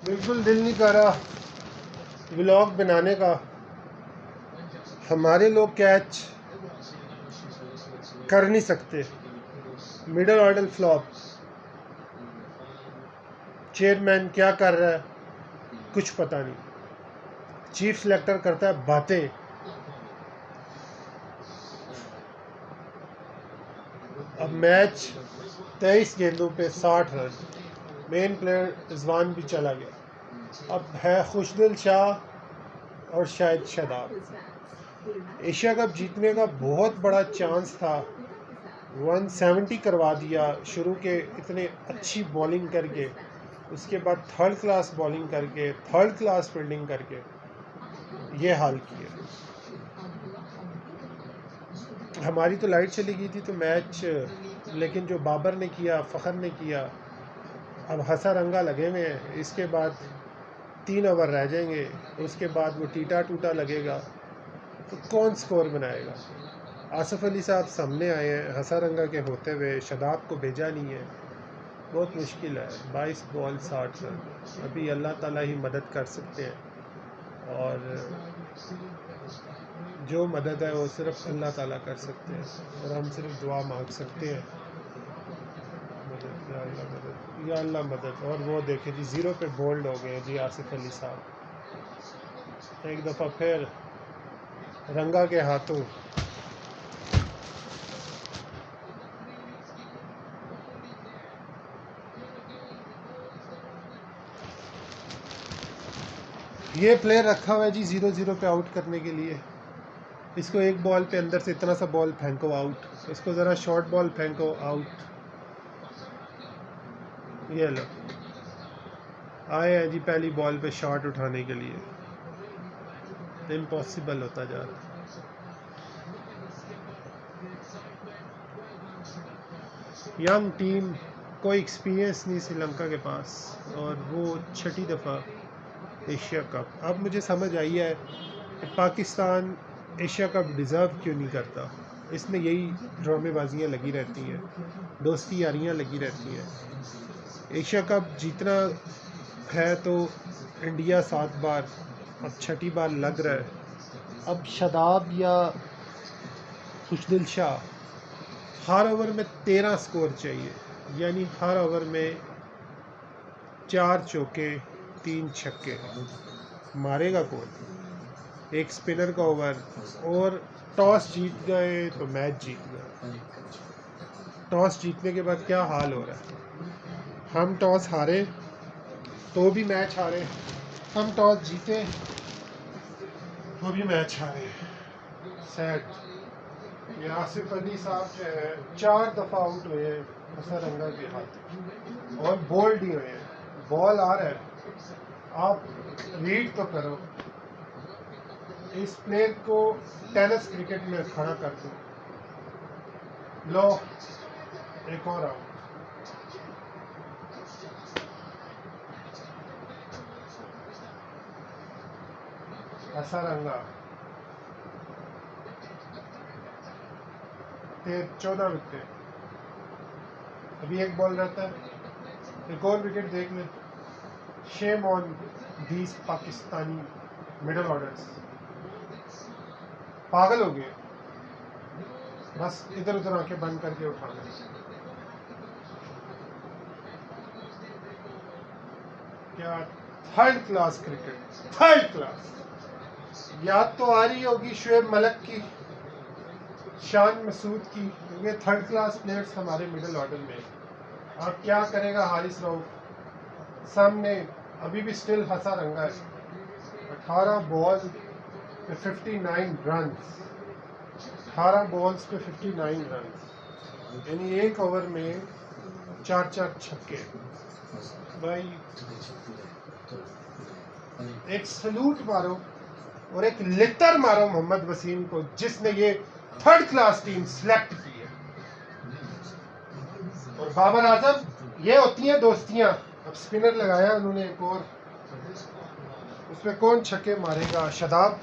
बिल्कुल दिल नहीं कर रहा व्लॉग बनाने का। हमारे लोग कैच कर नहीं सकते। Middle order flop. चेयरमैन क्या कर रहा है कुछ पता नहीं। चीफ सेलेक्टर करता है बातें। अब मैच 23 गेंदों पे 60 रन। मेन प्लेयर रिजवान भी चला गया। अब है खुशदिल शाह और शायद शादाब। एशिया कप जीतने का बहुत बड़ा चांस था। 170 करवा दिया शुरू के इतने अच्छी बॉलिंग करके, उसके बाद थर्ड क्लास बॉलिंग करके, थर्ड क्लास फील्डिंग करके ये हाल किया। हमारी तो लाइट चली गई थी तो मैच, लेकिन जो बाबर ने किया, फ़खर ने किया, अब हंसा रंगा लगे हुए हैं। इसके बाद 3 ओवर रह जाएंगे, उसके बाद वो टीटा टूटा लगेगा तो कौन स्कोर बनाएगा। आसिफ अली साहब सामने आए हैं हंसा रंगा के होते हुए, शदाब को भेजा नहीं है, बहुत मुश्किल है। 22 बॉल 60 रन। अभी अल्लाह ताला ही मदद कर सकते हैं और जो मदद है वो सिर्फ अल्लाह ताला कर सकते हैं और हम सिर्फ दुआ मांग सकते हैं, मदद या अल्लाह मदद, या अल्लाह मदद। और वो देखे जी 0 पे बोल्ड हो गए जी आसिफ अली साहब। एक दफ़ा फिर रंगा के हाथों ये प्लेयर रखा हुआ है जी 0-0 पे आउट करने के लिए। इसको एक बॉल पे अंदर से इतना सा बॉल फेंको आउट, इसको ज़रा शॉर्ट बॉल फेंको आउट। ये लो आए हैं जी पहली बॉल पे शॉट उठाने के लिए, इम्पॉसिबल होता जा रहा है। यंग टीम, कोई एक्सपीरियंस नहीं श्रीलंका के पास और वो छठी दफ़ा एशिया कप। अब मुझे समझ आई है कि पाकिस्तान एशिया कप डिज़र्व क्यों नहीं करता। इसमें यही ड्रामेबाजियाँ लगी रहती हैं, दोस्ती यारियाँ लगी रहती हैं। एशिया कप जीतना है तो इंडिया 7 बार, अब छठी बार लग रहा है। अब शदाब या खुशदिल शाह हर ओवर में 13 स्कोर चाहिए, यानी हर ओवर में 4 चौके 3 छक्के। मारेगा कौन? एक स्पिनर का ओवर, और टॉस जीत गए तो मैच जीत गए। टॉस जीतने के बाद क्या हाल हो रहा है। हम टॉस हारे तो भी मैच हारे, हम टॉस जीते तो भी मैच हारे। सैड। ये आसिफ अली साहब जो है 4 दफ़ा आउट हुए हैं हसन रंगा के हाथ और बोल्ड ही हुए हैं। बॉल आ रहा है, आप रीड तो करो। इस प्लेयर को टेनिस क्रिकेट में खड़ा कर दो। लो एक और आउट। हसन रंगा 14 विकेट। अभी एक बॉल रहता है, एक और विकेट देख ले। Shame on these Pakistani middle orders. पागल हो गए, बस इधर उधर आंखें बंद करके उठाना। क्या third class cricket, third class. याद तो आ रही होगी शुएब मलिक की, शान मसूद की, ये थर्ड क्लास प्लेयर्स हमारे मिडिल ऑर्डर में। अब क्या करेगा हारिस रऊफ सामने, अभी भी स्टिल हंसा रंगा है। 18 बॉल पे 59 रन, 18 बॉल्स पे 59 रन, यानी एक ओवर में 4-4 छक्के। भाई एक सलूट मारो और एक लिटर मारो मोहम्मद वसीम को, जिसने ये थर्ड क्लास टीम सिलेक्ट की है। और बाबर आजम, ये होती हैं दोस्तियां। अब स्पिनर लगाया उन्होंने एक और, उसमें कौन छक्के मारेगा? शदाब।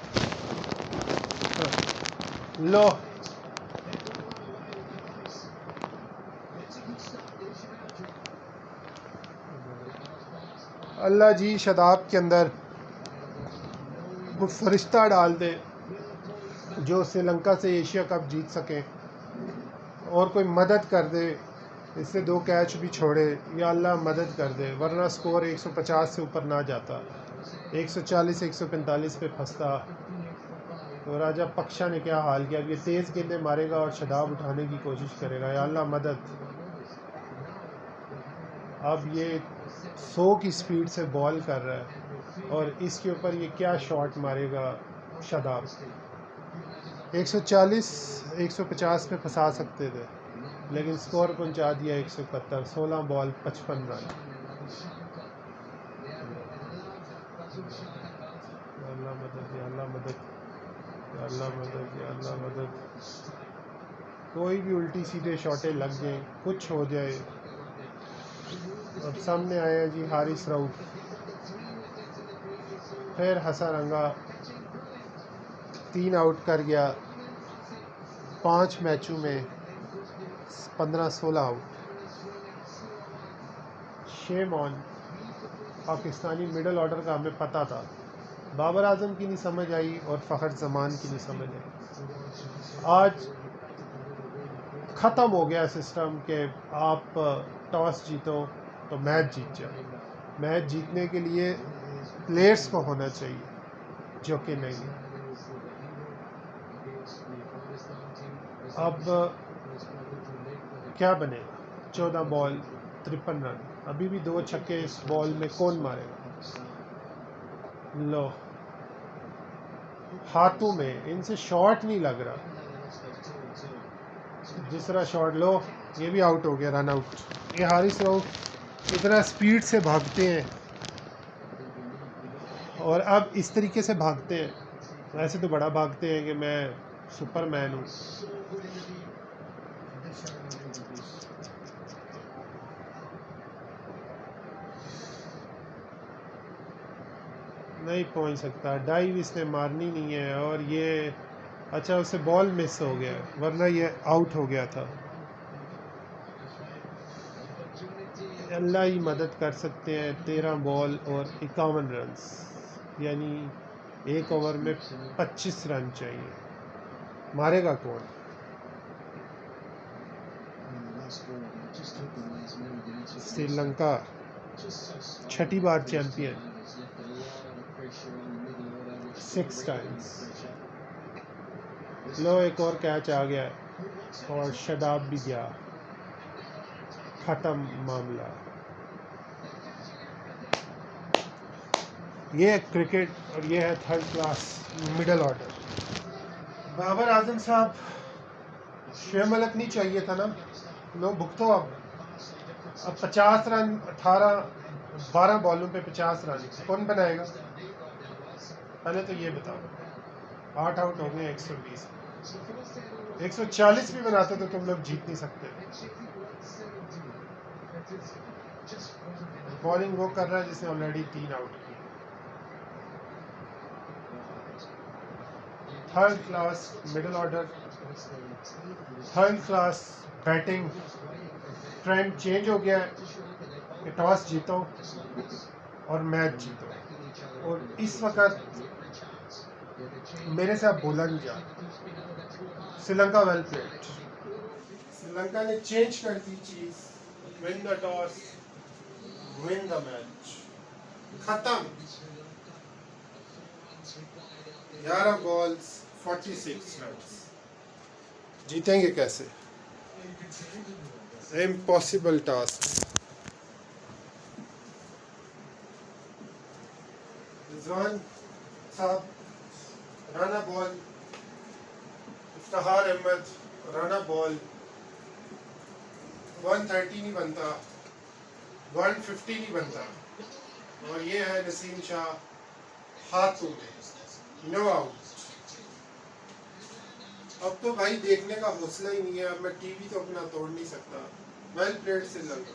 लो अल्लाह जी शदाब के अंदर वो फरिश्ता डाल दे जो श्रीलंका से एशिया कप जीत सके और कोई मदद कर दे, इससे 2 कैच भी छोड़े, या अल्लाह मदद कर दे, वरना स्कोर 150 से ऊपर ना जाता, 140 145 पे फंसता। तो राजा पक्षा ने क्या हाल किया, अब ये तेज़ गेंदें मारेगा और शदाब उठाने की कोशिश करेगा, या अल्लाह मदद। अब ये 100 की स्पीड से बॉल कर रहा है और इसके ऊपर ये क्या शॉट मारेगा शदाब। 140 150 पे फंसा सकते थे, लेकिन स्कोर पहुंचा दिया 171, 16 बॉल 55 रन। अल्लाह मदद या अल्लाह मदद या अल्लाह मदद या अल्लाह मदद। कोई भी उल्टी सीधे शॉटें लग जाए, कुछ हो जाए। अब सामने आया जी हारिस रऊफ, फिर हसारंगा 3 आउट कर गया, 5 मैचों में 15-16 out. Shame on Pakistani middle order का हमें पता था, बाबर आजम की नहीं समझ आई और फ़खर जमान की नहीं समझ आई। आज ख़त्म हो गया सिस्टम कि आप टॉस जीतो तो मैच जीत जाओ। मैच जीतने के लिए प्लेयर्स को होना चाहिए, जो कि नहीं। अब क्या बनेगा, 14 बॉल 53 रन, अभी भी 2 छक्के इस बॉल में कौन मारेगा। लो हाथों में इनसे शॉट नहीं लग रहा, जिस तरह शॉट लो ये भी आउट हो गया, रन आउट। ये हारिस रऊफ इतना स्पीड से भागते हैं और अब इस तरीके से भागते हैं, वैसे तो बड़ा भागते हैं कि मैं सुपरमैन हूँ। नहीं पहुंच सकता, डाइव इसने मारनी नहीं है। और ये अच्छा उसे बॉल मिस हो गया, वरना ये आउट हो गया था। अल्लाह ही मदद कर सकते हैं। 13 बॉल और 51 रन, यानी 1 ओवर में 25 रन चाहिए। मारेगा कौन? श्रीलंका 6ठी बार चैंपियन, 6 टाइम्स। लो एक और कैच आ गया और शदाब भी गया, ख़त्म मामला। ये है क्रिकेट और ये है 3rd class middle order. Babar Azam साहब, शुएब मलिक नहीं चाहिए था ना, लो भुगतो। अब 50 रन 12 बॉलों पे 50 रन कौन बनाएगा? पहले तो ये बताओ। 8 आउट हो गए 120, 140 भी बनाते तो तुम लोग जीत नहीं सकते। बॉलिंग वो कर रहा है जिसने ऑलरेडी 3 आउट की। 3rd class middle order, 3rd class batting. Trend change हो गया है कि टॉस जीतो और मैच जीतो, और इस वक्त मेरे से अब बोला नहीं जा। श्रीलंका वेल प्लेड, श्रीलंका ने चेंज कर दी चीज। Win the toss, win the match, खत्म। 11 बॉल्स 46 रन। जीतेंगे कैसे? Impossible task. रिजवान साहब run a ball, Iftikhar Ahmed run a ball, 130 नहीं बनता, 150 नहीं बनता। और ये है नसीम शाह, हाथों में नो आउट। अब तो भाई देखने का हौसला ही नहीं है। अब मैं टीवी तो अपना तोड़ नहीं सकता। Well played Sri Lanka.